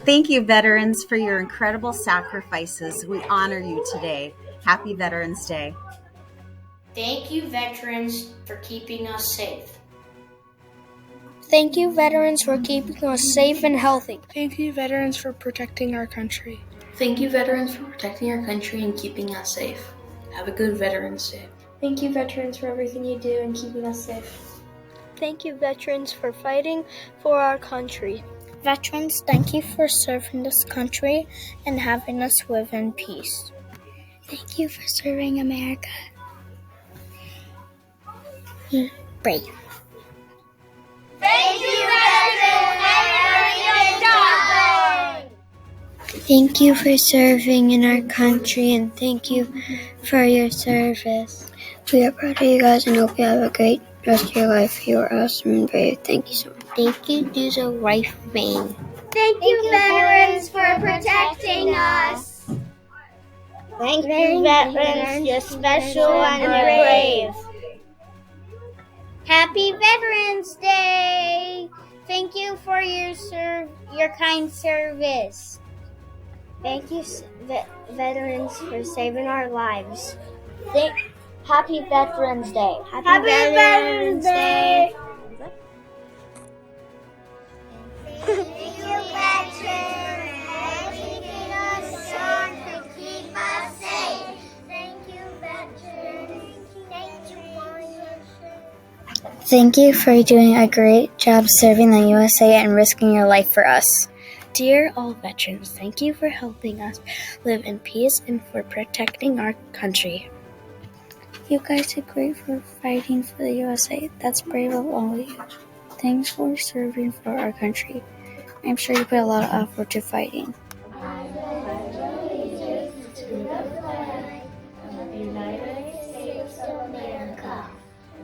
Thank you, veterans, for your incredible sacrifices. We honor you today. Happy Veterans Day. Thank you, veterans, for keeping us safe. Thank you, veterans, for keeping us safe and healthy. Thank you, veterans, for protecting our country. Thank you, veterans, for protecting our country and keeping us safe. Have a good Veterans Day. Thank you, veterans, for everything you do and keeping us safe. Thank you, veterans, for fighting for our country. Veterans, thank you for serving this country and having us live in peace. Thank you for serving America. Brave. Thank you, veterans, and Thank you for serving in our country, and thank you for your service. We are proud of you guys and hope you have a great rest of your life. You are awesome and brave. Thank you so much. Thank you, do the right thing. Thank you, veterans, for protecting us. Thank you, veterans. You're special and brave. Happy Veterans Day! Thank you for your kind service. Thank you, veterans, for saving our lives. Happy Veterans Day. Happy Veterans Day! Thank you, veterans, for keeping us strong to keep us safe. Thank you, veterans. Thank you for your service. Thank you for doing a great job serving the USA and risking your life for us. Dear all veterans, thank you for helping us live in peace and for protecting our country. You guys did great for fighting for the USA. That's brave of all of you. Thanks for serving for our country. I'm sure you put a lot of effort to fighting.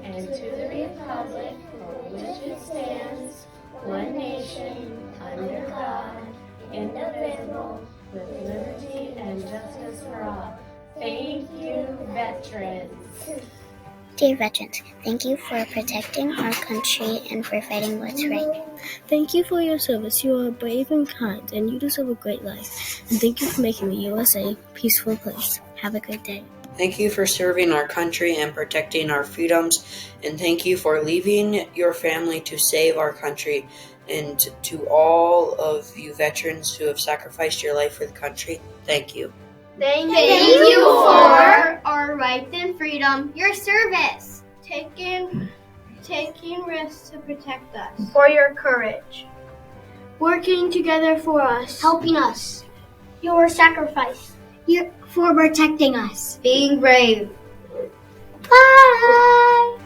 And to the republic for which it stands, one nation, under God, indivisible, with liberty and justice for all. Thank you, veterans. Dear veterans, thank you for protecting our country and for fighting what's right. Thank you for your service. You are brave and kind, and you deserve a great life. And thank you for making the USA a peaceful place. Have a good day. Thank you for serving our country and protecting our freedoms, and thank you for leaving your family to save our country. And to all of you veterans who have sacrificed your life for the country, thank you. Thank you for our rights and freedom, your service, taking risks to protect us, For your courage, working together for us, helping us, your sacrifice, for protecting us. being brave. Bye!